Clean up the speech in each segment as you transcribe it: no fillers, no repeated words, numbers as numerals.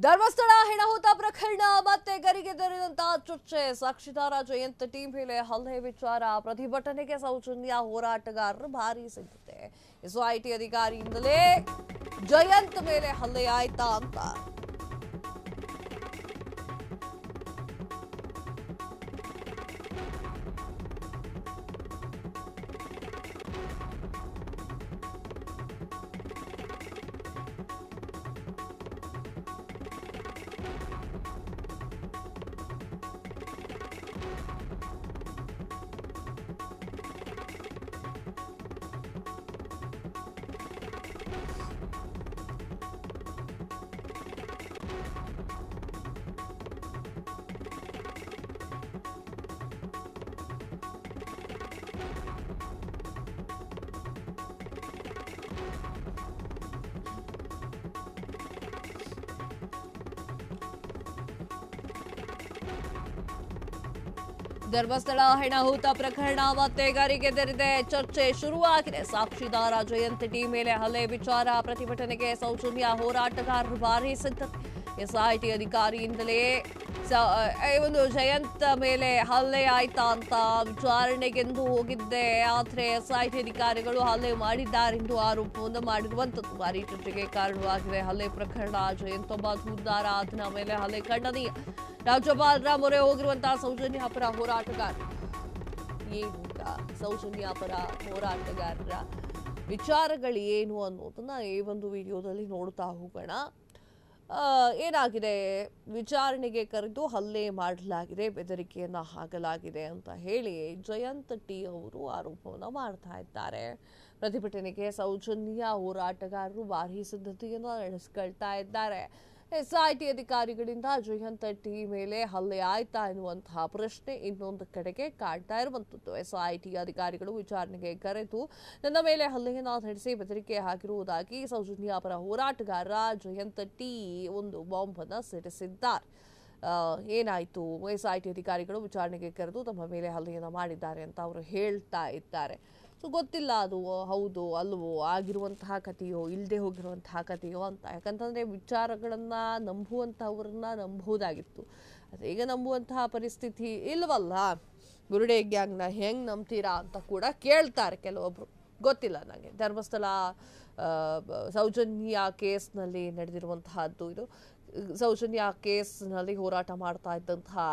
ಧರ್ಮಸ್ಥಳ ಹೆಣಹೂತ ಪ್ರಕರಣ ಮತ್ತೆ ಗರಿಗೆದರಿದಂತಹ ಚರ್ಚೆ. ಸಾಕ್ಷಿದಾರ ಜಯಂತ್ ಟೀಮ್ ಮೇಲೆ ಹಲ್ಲೆ ವಿಚಾರ ಪ್ರತಿಭಟನೆಗೆ ಸೌಜನ್ಯ ಹೋರಾಟಗಾರರು ಭಾರಿ ಸಿದ್ಧತೆ. ಎಸ್ಐಟಿ ಅಧಿಕಾರಿಯಿಂದಲೇ ಜಯಂತ್ ಮೇಲೆ ಹಲ್ಲೆ ಆಯ್ತಾ ಅಂತ ಧರ್ಮಸ್ಥಳ ಹೆಣಹೂತ ಪ್ರಕರಣ ಮತ್ತೆ ಗರಿಗೆದರಿದೆ. ಚರ್ಚೆ ಶುರುವಾಗಿದೆ. ಸಾಕ್ಷಿದಾರ ಜಯಂತ್ ಟೀಮ್ ಮೇಲೆ ಹಲ್ಲೆ ವಿಚಾರ ಪ್ರತಿಭಟನೆಗೆ ಸೌಜನ್ಯ ಹೋರಾಟಗಾರರು ಭಾರಿ ಸಿದ್ಧತೆ. ಎಸ್ಐಟಿ ಅಧಿಕಾರಿಯಿಂದಲೇ ಒಂದು ಜಯಂತ್ ಮೇಲೆ ಹಲ್ಲೆ ಆಯ್ತಾ ಅಂತ ವಿಚಾರಣೆಗೆಂದು ಹೋಗಿದ್ದೆ. ಆದರೆ ಎಸ್ಐಟಿ ಅಧಿಕಾರಿಗಳು ಹಲ್ಲೆ ಮಾಡಿದ್ದಾರೆಂದು ಆರೋಪವನ್ನು ಮಾಡಿರುವಂತದ್ದು ಭಾರಿ ಚರ್ಚೆಗೆ ಕಾರಣವಾಗಿದೆ. ಹಲ್ಲೆ ಪ್ರಕರಣ ಜಯಂತ್ ಒಬ್ಬ ದೂರುದಾರ, ಆತನ ಮೇಲೆ ಹಲ್ಲೆ ಖಂಡನೀಯ. ರಾಜ್ಯಪಾಲರ ಮೊರೆ ಹೋಗಿರುವಂತಹ ಸೌಜನ್ಯ ಪರ ಹೋರಾಟಗಾರ ಸೌಜನ್ಯ ಪರ ಹೋರಾಟಗಾರರ ವಿಚಾರಗಳು ಏನು ಅನ್ನೋದನ್ನ ಈ ಒಂದು ವಿಡಿಯೋದಲ್ಲಿ ನೋಡ್ತಾ ಹೋಗೋಣ. ಏನಾಗಿದೆ, ವಿಚಾರಣೆಗೆ ಕರೆದು ಹಲ್ಲೆ ಮಾಡಲಾಗಿದೆ, ಬೆದರಿಕೆಯನ್ನ ಹಾಕಲಾಗಿದೆ ಅಂತ ಹೇಳಿ ಜಯಂತ್ ಟಿ ಅವರು ಆರೋಪವನ್ನು ಮಾಡ್ತಾ ಇದ್ದಾರೆ. ಪ್ರತಿಭಟನೆಗೆ ಸೌಜನ್ಯ ಹೋರಾಟಗಾರರು ಭಾರಿ ಸಿದ್ಧತೆಯನ್ನು ನಡೆಸಿಕೊಳ್ತಾ ಇದ್ದಾರೆ. ಎಸ್ಐಟಿ ಅಧಿಕಾರಿಗಳಿಂದ ಜಯಂತ್ ಟಿ ಮೇಲೆ ಹಲ್ಲೆ ಆಯ್ತಾ ಎನ್ನುವಂತಹ ಪ್ರಶ್ನೆ ಇನ್ನೊಂದು ಕಡೆಗೆ ಕಾಡ್ತಾ ಇರುವಂತದ್ದು. ಎಸ್ಐಟಿ ಅಧಿಕಾರಿಗಳು ವಿಚಾರಣೆಗೆ ಕರೆದು ನನ್ನ ಮೇಲೆ ಹಲ್ಲೆಯನ್ನ ನಡೆಸಿ ಬೆದರಿಕೆ ಹಾಕಿರುವುದಾಗಿ ಸೌಜನ್ಯ ಪರ ಹೋರಾಟಗಾರ ಜಯಂತ್ ಟಿ ಒಂದು ಬಾಂಬ್ ಅನ್ನ ಸಿಡಿಸಿದ್ದಾರೆ. ಏನಾಯ್ತು, ಎಸ್ಐಟಿ ಅಧಿಕಾರಿಗಳು ವಿಚಾರಣೆಗೆ ಕರೆದು ತಮ್ಮ ಮೇಲೆ ಹಲ್ಲೆಯನ್ನ ಮಾಡಿದ್ದಾರೆ ಅಂತ ಅವರು ಹೇಳ್ತಾ ಇದ್ದಾರೆ. ಸೊ ಗೊತ್ತಿಲ್ಲ ಅದು ಹೌದು ಅಲ್ವೋ, ಆಗಿರುವಂತಹ ಕಥೆಯೋ ಇಲ್ಲದೆ ಹೋಗಿರುವಂತಹ ಕಥೆಯೋ ಅಂತ. ಯಾಕಂತಂದರೆ ವಿಚಾರಗಳನ್ನು ನಂಬುವಂಥವ್ರನ್ನ ನಂಬೋದಾಗಿತ್ತು. ಅದು ಈಗ ನಂಬುವಂತಹ ಪರಿಸ್ಥಿತಿ ಇಲ್ವಲ್ಲ. ಬುರುಡೆ ಗ್ಯಾಂಗ್ನ ಹೆಂಗೆ ನಂಬ್ತೀರಾ ಅಂತ ಕೂಡ ಕೇಳ್ತಾರೆ ಕೆಲವೊಬ್ಬರು. ಗೊತ್ತಿಲ್ಲ ನನಗೆ. ಧರ್ಮಸ್ಥಳ ಸೌಜನ್ಯ ಕೇಸ್ನಲ್ಲಿ ನಡೆದಿರುವಂತಹದ್ದು ಇದು. ಸೌಜನ್ಯ ಕೇಸ್ನಲ್ಲಿ ಹೋರಾಟ ಮಾಡ್ತಾ ಇದ್ದಂತಹ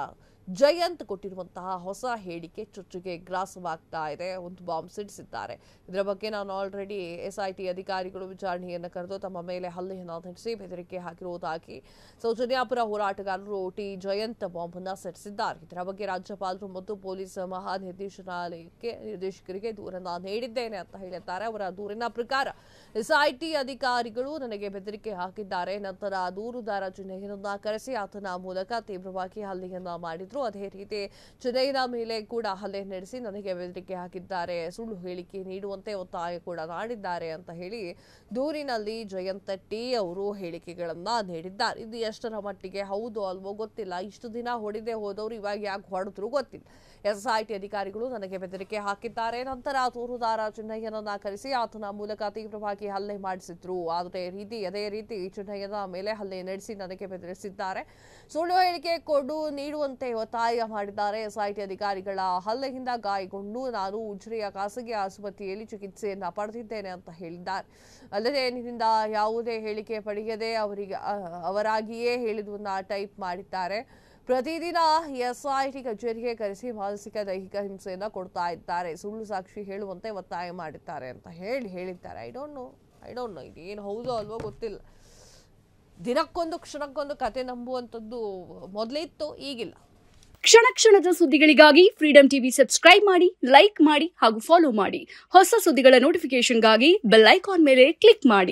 ಜಯಂತ್ ಕೊಟ್ಟಿರುವಂತಹ ಹೊಸ ಹೇಳಿಕೆ ಚರ್ಚೆಗೆ ಗ್ರಾಸವಾಗ್ತಾ ಇದೆ. ಒಂದು ಬಾಂಬ್ ಸಿಡಿಸಿದ್ದಾರೆ. ಇದರ ಬಗ್ಗೆ ನಾನು ಆಲ್ರೆಡಿ ಎಸ್ಐಟಿ ಅಧಿಕಾರಿಗಳು ವಿಚಾರಣೆಯನ್ನು ಕರೆದು ತಮ್ಮ ಮೇಲೆ ಹಲ್ಲೆಯನ್ನು ನಡೆಸಿ ಬೆದರಿಕೆ ಹಾಕಿರುವುದಾಗಿ ಸೌಜನ್ಯಾಪುರ ಹೋರಾಟಗಾರರು ಟಿ ಜಯಂತ್ ಬಾಂಬ್ ಅನ್ನು ಸಿಡಿಸಿದ್ದಾರೆ. ಇದರ ಬಗ್ಗೆ ರಾಜ್ಯಪಾಲರು ಮತ್ತು ಪೊಲೀಸ್ ನಿರ್ದೇಶಕರಿಗೆ ದೂರನ್ನ ನೀಡಿದ್ದೇನೆ ಅಂತ ಹೇಳಿದ್ದಾರೆ. ಅವರ ದೂರಿನ ಪ್ರಕಾರ ಎಸ್ಐಟಿ ಅಧಿಕಾರಿಗಳು ನನಗೆ ಬೆದರಿಕೆ ಹಾಕಿದ್ದಾರೆ. ನಂತರ ದೂರುದಾರ ಚಿಹ್ನೆಯನ್ನ ಕರೆಸಿ ಆತನ ಮೂಲಕ ತೀವ್ರವಾಗಿ ಹಲ್ಲೆಯನ್ನ ಮಾಡಿದ್ರು. ಅದೇ ರೀತಿ ಚಿನ್ನಯ್ಯನ ಮೇಲೆ ಕೂಡ ಹಲ್ಲೆ ನಡೆಸಿ ನನಗೆ ಬೆದರಿಕೆ ಹಾಕಿದ್ದಾರೆ, ಸುಳ್ಳು ಹೇಳಿಕೆ ನೀಡುವಂತೆ ಒತ್ತಾಯ ಕೂಡ ಮಾಡಿದ್ದಾರೆ ಅಂತ ಹೇಳಿ ದೂರಿನಲ್ಲಿ ಜಯಂತ್ ಟಿ ಅವರು ಹೇಳಿಕೆಗಳನ್ನ ನೀಡಿದ್ದಾರೆ. ಇದು ಎಷ್ಟರ ಮಟ್ಟಿಗೆ ಹೌದು ಅಲ್ವೋ ಗೊತ್ತಿಲ್ಲ. ಇಷ್ಟು ದಿನ ಹೊಡೆದೇ ಹೋದವರು ಇವಾಗ ಯಾಕೆ ಹೊಡೆದ್ರು ಗೊತ್ತಿಲ್ಲ. ಎಸ್ಐಟಿ ಅಧಿಕಾರಿಗಳು ನನಗೆ ಬೆದರಿಕೆ ಹಾಕಿದ್ದಾರೆ. ನಂತರ ದೂರುದಾರ ಚಿನ್ನಯ್ಯನನ್ನ ಕರೆಸಿ ಆತನ ಮೂಲಕ ತೀವ್ರವಾಗಿ ಹಲ್ಲೆ ಮಾಡಿಸಿದ್ರು. ಅದೇ ರೀತಿ ಚಿನ್ನಯ್ಯನ ಮೇಲೆ ಹಲ್ಲೆ ನಡೆಸಿ ನನಗೆ ಬೆದರಿಸಿದ್ದಾರೆ, ಸುಳ್ಳು ಹೇಳಿಕೆ ನೀಡುವಂತೆ ಒತ್ತಾಯ ಮಾಡಿದ್ದಾರೆ. ಎಸ್ಐಟಿ ಅಧಿಕಾರಿಗಳ ಹಲ್ಲೆಯಿಂದ ಗಾಯಗೊಂಡು ನಾನು ಉಜಿರೆಯ ಖಾಸಗಿ ಆಸ್ಪತ್ರೆಯಲ್ಲಿ ಚಿಕಿತ್ಸೆಯನ್ನ ಪಡೆದಿದ್ದೇನೆ ಅಂತ ಹೇಳಿದ್ದಾರೆ. ಅಲ್ಲದೆ ನಿನ್ನಿಂದ ಯಾವುದೇ ಹೇಳಿಕೆ ಪಡೆಯದೆ ಅವರಾಗಿಯೇ ಹೇಳಿದುವನ್ನ ಟೈಪ್ ಮಾಡಿದ್ದಾರೆ. ಪ್ರತಿದಿನ ಎಸ್ಐಟಿ ಕಚೇರಿಗೆ ಕರೆಸಿ ಮಾನಸಿಕ ದೈಹಿಕ ಹಿಂಸೆಯನ್ನ ಕೊಡ್ತಾ ಇದ್ದಾರೆ, ಸುಳ್ಳು ಸಾಕ್ಷಿ ಹೇಳುವಂತೆ ಒತ್ತಾಯ ಮಾಡಿದ್ದಾರೆ ಅಂತ ಹೇಳಿದ್ದಾರೆ. ಐ ಡೋಂಟ್ ನೋ ಇದೇನು ಹೌದೋ ಅಲ್ವೋ ಗೊತ್ತಿಲ್ಲ. ದಿನಕ್ಕೊಂದು ಕ್ಷಣಕ್ಕೊಂದು ಕತೆ ನಂಬುವಂಥದ್ದು ಮೊದಲೇ ಇತ್ತು, ಈಗಿಲ್ಲ. ಕ್ಷಣ ಕ್ಷಣದ ಸುದ್ದಿಗಳಿಗಾಗಿ ಫ್ರೀಡಂ ಟಿವಿ ಸಬ್ಸ್ಕ್ರೈಬ್ ಮಾಡಿ, ಲೈಕ್ ಮಾಡಿ ಹಾಗೂ ಫಾಲೋ ಮಾಡಿ. ಹೊಸ ಸುದ್ದಿಗಳ ನೋಟಿಫಿಕೇಶನ್ಗಾಗಿ ಬೆಲ್ ಐಕಾನ್ ಮೇಲೆ ಕ್ಲಿಕ್ ಮಾಡಿ.